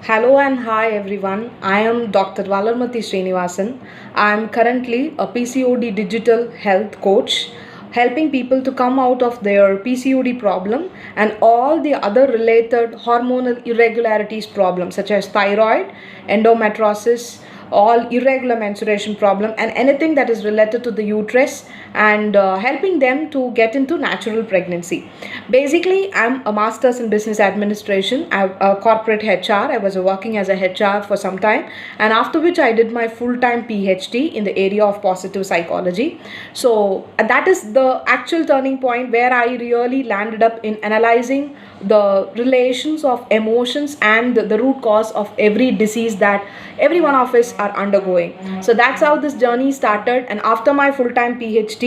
Hello and hi everyone. I am Dr. Valarmati Srinivasan. I am currently a PCOD digital health coach, helping people to come out of their PCOD problem and all the other related hormonal irregularities problems such as thyroid, endometriosis, all irregular menstruation problem and anything that is related to the uterus and helping them to get into natural pregnancy. Basically, I'm a master's in business administration. I'm a corporate HR. I was working as a HR for some time, and after which I did my full-time PhD in the area of positive psychology. So that is the actual turning point where I really landed up in analyzing the relations of emotions and the root cause of every disease that every one of us are undergoing. So that's how this journey started, and after my full-time PhD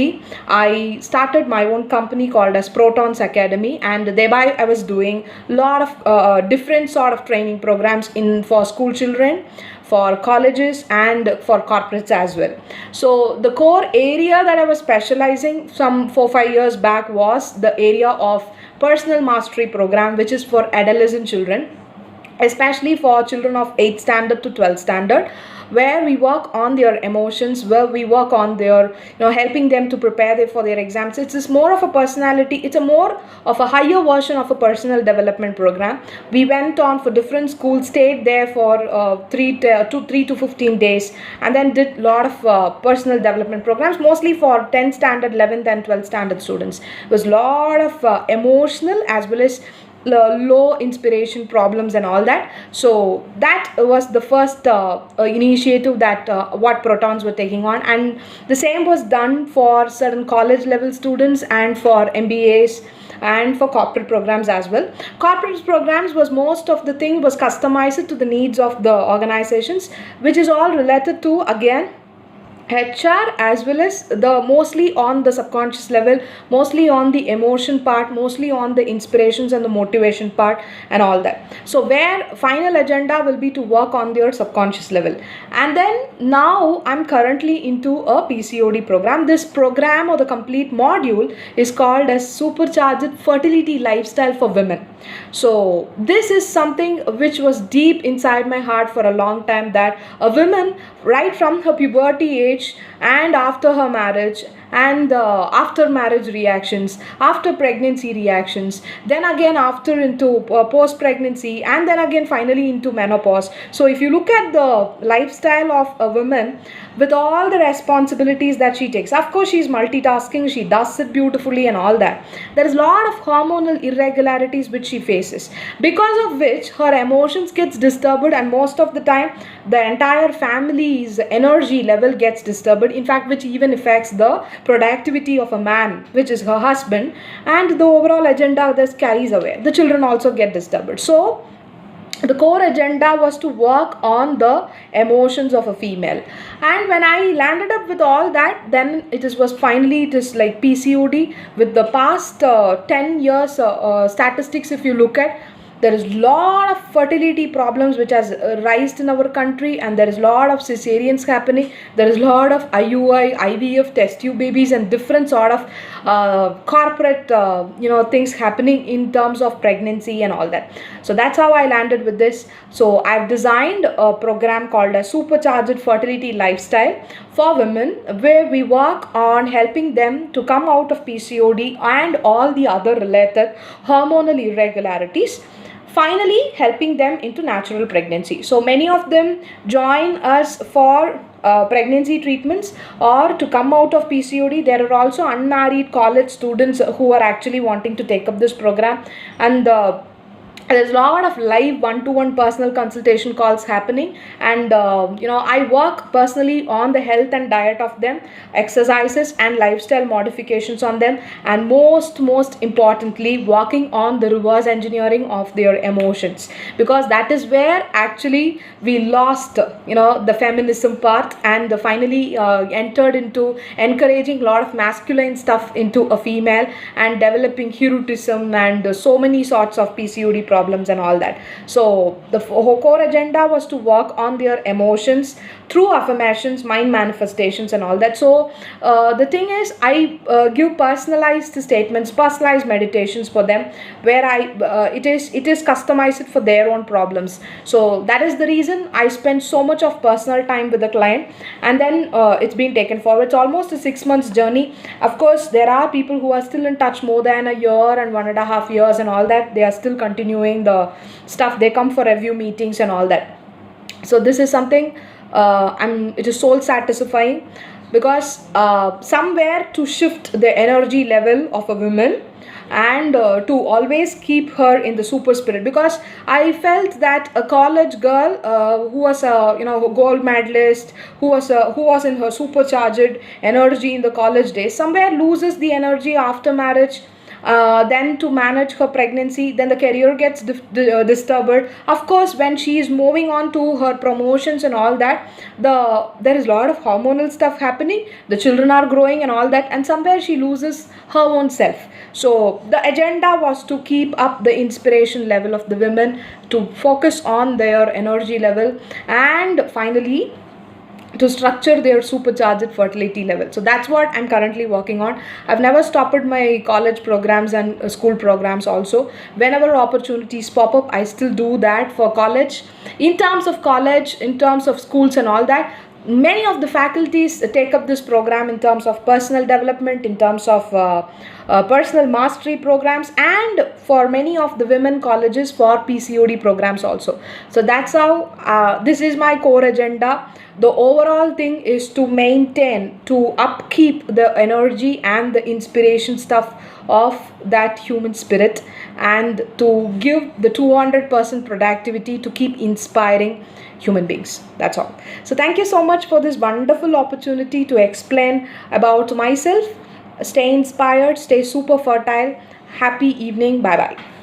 I started my own company called as Protons Academy, and thereby I was doing a lot of different sort of training programs in for school children, for colleges and for corporates as well. So the core area that I was specializing some 4 5 years back was the area of personal mastery program, which is for adolescent children, especially for children of 8th standard to 12th standard, where we work on their emotions, where we work on their helping them to prepare for their exams. It's more of a personality, it's a more of a higher version of a personal development program. We went on for different schools, stayed there for 3 to 15 days, and then did a lot of personal development programs, mostly for 10th standard, 11th and 12th standard students. It was a lot of emotional as well as low inspiration problems and all that. So that was the first initiative that what Protons were taking on, and the same was done for certain college level students and for MBAs and for corporate programs as well. Corporate programs was most of the thing was customized to the needs of the organizations, which is all related to again HR as well as the mostly on the subconscious level, mostly on the emotion part, mostly on the inspirations and the motivation part and all that. So where final agenda will be to work on their subconscious level. And then now I'm currently into a PCOD program. This program or the complete module is called as Supercharged Fertility Lifestyle for Women. So this is something which was deep inside my heart for a long time, that a woman right from her puberty age and after her marriage and after marriage reactions, after pregnancy reactions, then again after into post pregnancy, and then again finally into menopause. So if you look at the lifestyle of a woman with all the responsibilities that she takes, of course she's multitasking, she does it beautifully and all that, there is a lot of hormonal irregularities which she faces, because of which her emotions gets disturbed, and most of the time the entire family's energy level gets disturbed, in fact which even affects the productivity of a man, which is her husband, and the overall agenda that carries away. The children also get disturbed. So the core agenda was to work on the emotions of a female, and when I landed up with all that, then was finally it is like PCOD with the past 10 years statistics. If you look at, there is a lot of fertility problems which has rised in our country, and there is a lot of cesareans happening, there is a lot of IUI, IVF, test tube babies and different sort of corporate things happening in terms of pregnancy and all that. So that's how I landed with this. So I've designed a program called a Supercharged Fertility Lifestyle for women, where we work on helping them to come out of PCOD and all the other related hormonal irregularities, finally helping them into natural pregnancy. So many of them join us for pregnancy treatments or to come out of PCOD. There are also unmarried college students who are actually wanting to take up this program, and there's a lot of live one-to-one personal consultation calls happening, and I work personally on the health and diet of them, exercises and lifestyle modifications on them, and most importantly working on the reverse engineering of their emotions, because that is where actually we lost the feminism part, and finally entered into encouraging a lot of masculine stuff into a female and developing eroticism and so many sorts of PCOD problems and all that. So the core agenda was to work on their emotions through affirmations, mind manifestations and all that. So the thing is, I give personalized statements, personalized meditations for them, where it is customized for their own problems. So that is the reason I spend so much of personal time with the client, and then it's been taken forward. It's almost a 6 months journey. Of course, there are people who are still in touch more than a year and 1.5 years and all that. They are still continuing the stuff. They come for review meetings and all that. So this is something it is soul satisfying, because somewhere to shift the energy level of a woman, and to always keep her in the super spirit. Because I felt that a college girl who was a gold medalist, who was in her supercharged energy in the college days, somewhere loses the energy after marriage. Then to manage her pregnancy, then the career gets disturbed. Of course, when she is moving on to her promotions and all that, there is a lot of hormonal stuff happening, the children are growing and all that, and somewhere she loses her own self. So the agenda was to keep up the inspiration level of the women, to focus on their energy level, and finally to structure their supercharged fertility level. So that's what I'm currently working on. I've never stopped my college programs and school programs also. Whenever opportunities pop up, I still do that for college. In terms of college, in terms of schools and all that, many of the faculties take up this program in terms of personal development, in terms of personal mastery programs, and for many of the women colleges for PCOD programs also. So that's how this is my core agenda. The overall thing is to maintain, to upkeep the energy and the inspiration stuff of that human spirit, and to give the 200% productivity to keep inspiring human beings. That's all. So thank you so much for this wonderful opportunity to explain about myself. Stay inspired, stay super fertile. Happy evening. Bye bye.